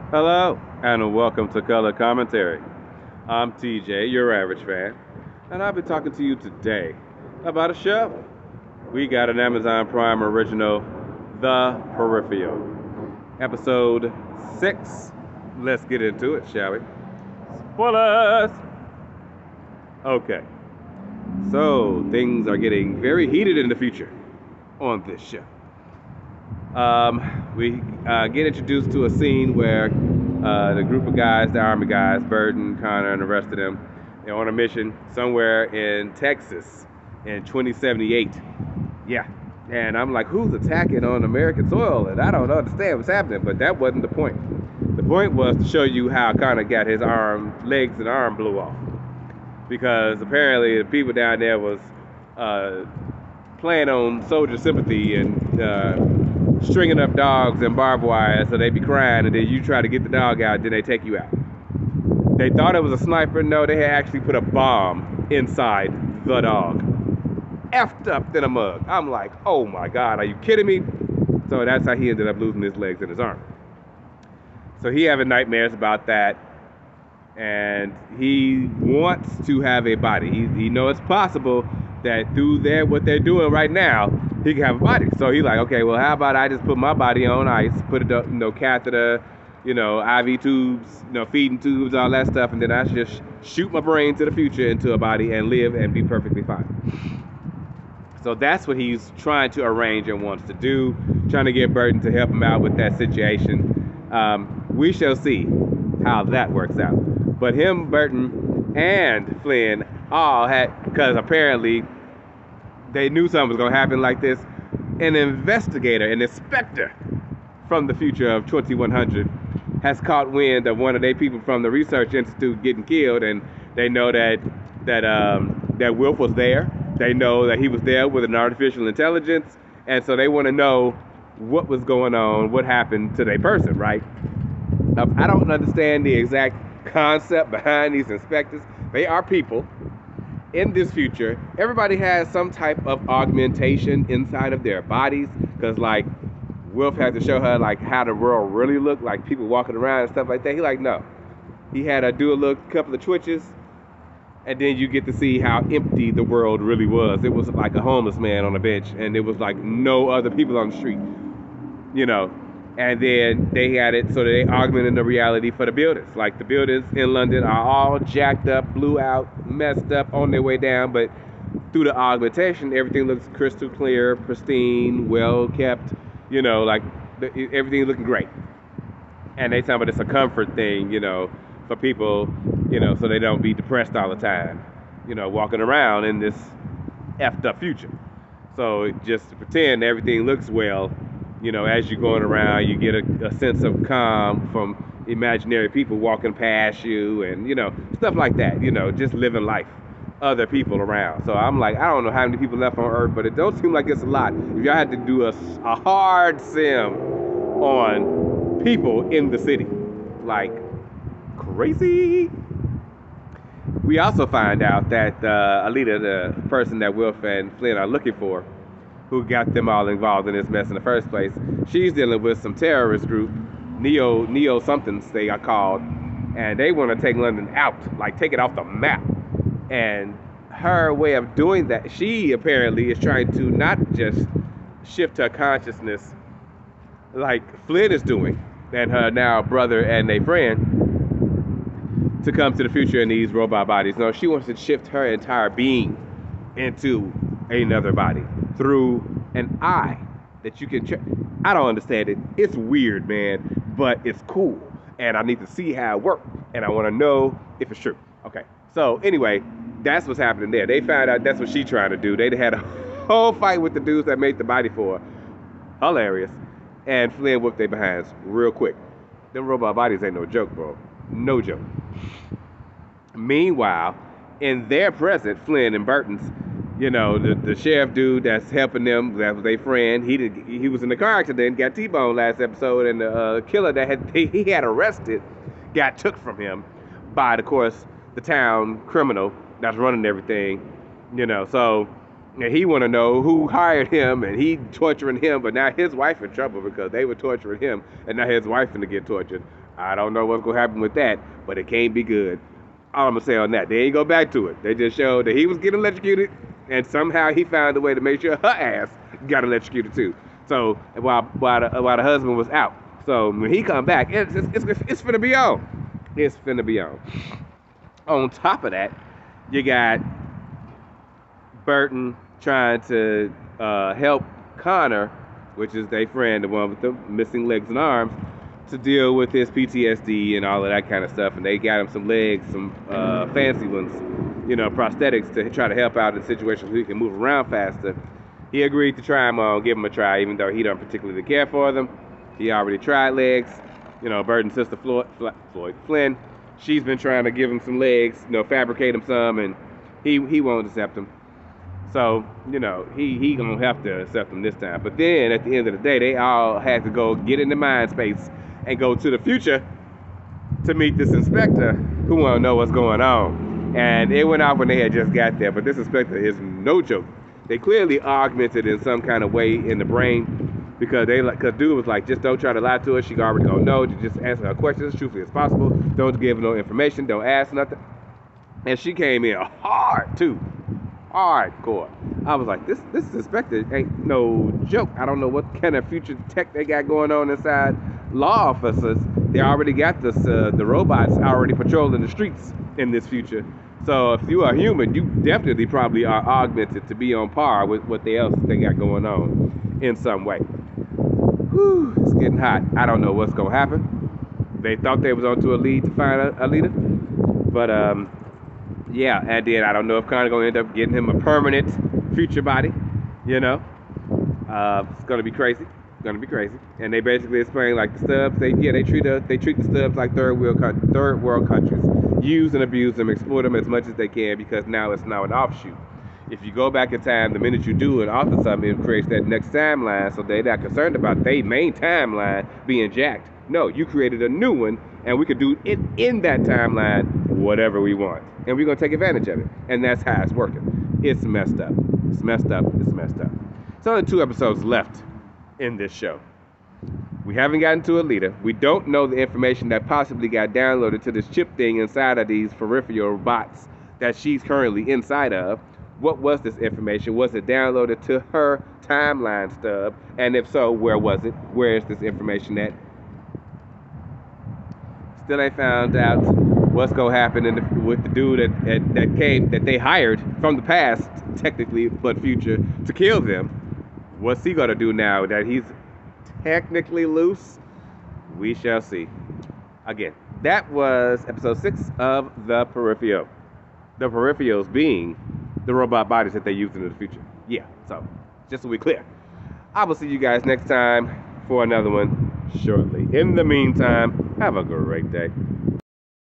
Hello, and welcome to Color Commentary. I'm TJ, your average fan, and I'll be talking to you today about a show. We got an Amazon Prime original, The Peripheral, episode 6. Let's get into it, shall we? Spoilers! Okay, so things are getting very heated in the future on this show. We get introduced to a scene where the group of guys, the army guys, Burton, Connor, and the rest of them, they're on a mission somewhere in Texas in 2078. Yeah. And I'm like, who's attacking on American soil? And I don't understand what's happening, but that wasn't the point. The point was to show you how Connor got his legs and arm blew off. Because apparently the people down there was playing on soldier sympathy and stringing up dogs and barbed wire so they be crying, and then you try to get the dog out, then they take you out. They thought it was a sniper. No, they had actually put a bomb inside the dog. Effed up in a mug. I'm like, oh my God, are you kidding me? So that's how he ended up losing his legs and his arm. So he having nightmares about that, and he wants to have a body. He knows it's possible that through what they're doing right now, he can have a body. So he's like, okay, well, how about I just put my body on ice, put it up, catheter, IV tubes, feeding tubes, all that stuff, and then I just shoot my brain to the future into a body and live and be perfectly fine. So that's what he's trying to arrange and wants to do, trying to get Burton to help him out with that situation. We shall see how that works out. But him, Burton, and Flynn all had, because apparently they knew something was going to happen like this, an investigator, an inspector from the future of 2100 has caught wind of one of their people from the research institute getting killed, and they know that Wilf was there. They know that he was there with an artificial intelligence, and so they want to know what was going on, what happened to their person, right? Now, I don't understand the exact concept behind these inspectors. They are people. In this future, everybody has some type of augmentation inside of their bodies, because like Wilf had to show her like how the world really looked, like people walking around and stuff like that. He like, no. He had to do a little couple of twitches, and then you get to see how empty the world really was. It was like a homeless man on a bench, and there was like no other people on the street, And then they had it so that they augmented the reality for the buildings. Like the buildings in London are all jacked up, blew out, messed up on their way down, but through the augmentation, everything looks crystal clear, pristine, well kept, like everything looking great. And they talking about it's a comfort thing, for people, so they don't be depressed all the time, walking around in this effed up future. So just to pretend everything looks well, as you're going around, you get a sense of calm from imaginary people walking past you and, stuff like that, just living life, other people around. So I'm like, I don't know how many people left on Earth, but it don't seem like it's a lot. If y'all had to do a hard sim on people in the city, like crazy. We also find out that Alita, the person that Wilf and Flynn are looking for, who got them all involved in this mess in the first place, she's dealing with some terrorist group, Neo somethings they are called, and they want to take London out, like take it off the map. And her way of doing that, she apparently is trying to not just shift her consciousness like Flynn is doing, and her now brother and a friend, to come to the future in these robot bodies. No, she wants to shift her entire being into another body through an eye that you can I don't understand it. It's weird, man, but it's cool, and I need to see how it works, and I want to know if it's true. Okay, so anyway, that's what's happening there. They found out that's what she's trying to do. They had a whole fight with the dudes that made the body for her. Hilarious. And Flynn whooped their behinds real quick. Them robot bodies ain't no joke, bro. No joke. Meanwhile, in their present, Flynn and Burton's, the sheriff dude that's helping them, that was their friend. He was in the car accident, got T-boned last episode, and the killer that he had arrested got took from him by, of course, the town criminal that's running everything. So and he want to know who hired him, and he torturing him, but now his wife in trouble because they were torturing him, and now his wife finna get tortured I don't know what's gonna happen with that, but it can't be good. All I'm gonna say on that, they ain't go back to it. They just showed that he was getting electrocuted, and somehow he found a way to make sure her ass got electrocuted too. So while the husband was out, so when he come back, it's finna be on. It's finna be on. On top of that, you got Burton trying to help Connor, which is their friend, the one with the missing legs and arms, to deal with his PTSD and all of that kind of stuff. And they got him some legs, some fancy ones, prosthetics to try to help out in situations where he can move around faster. He agreed to try them on, give him a try, even though he don't particularly care for them. He already tried legs. Burton's sister Flynn, she's been trying to give him some legs, fabricate him some, and he won't accept them. So, he gonna have to accept them this time. But then at the end of the day, they all had to go get in the mind space and go to the future to meet this inspector who wanna know what's going on. And it went off when they had just got there, but this inspector is no joke. They clearly augmented in some kind of way in the brain because dude was like, just don't try to lie to her. She already gonna know. Just answer her questions as truthfully as possible. Don't give her no information. Don't ask nothing. And she came in hard too. Hardcore. I was like, this inspector ain't no joke. I don't know what kind of future tech they got going on inside law officers. They already got this the robots already patrolling the streets in this future. So if you are human, you definitely probably are augmented to be on par with what else they got going on in some way. Whew, it's getting hot. I don't know what's gonna happen. They thought they was onto a lead to find a leader, but yeah, and then I don't know if Connor's gonna end up getting him a permanent future body. It's gonna be crazy. It's gonna be crazy. And they basically explain like the stubs. They treat the stubs like third world countries. Use and abuse them, exploit them as much as they can because now it's an offshoot. If you go back in time, the minute you do and author something, it creates that next timeline. So they're not concerned about their main timeline being jacked. No, you created a new one, and we could do it in that timeline whatever we want. And we're going to take advantage of it. And that's how it's working. It's messed up. It's messed up. It's messed up. There's only 2 episodes left in this show. We haven't gotten to a leader. We don't know the information that possibly got downloaded to this chip thing inside of these peripheral bots that she's currently inside of. What was this information? Was it downloaded to her timeline stub? And if so, where was it? Where is this information at? Still ain't found out what's gonna happen with the dude that they hired from the past, technically, but future, to kill them. What's he gonna do now that he's technically loose? We shall see. Again, that was episode 6 of The Peripheral. The peripherals being the robot bodies that they use in the future. Yeah, so just so we're clear. I will see you guys next time for another one shortly. In the meantime, have a great day.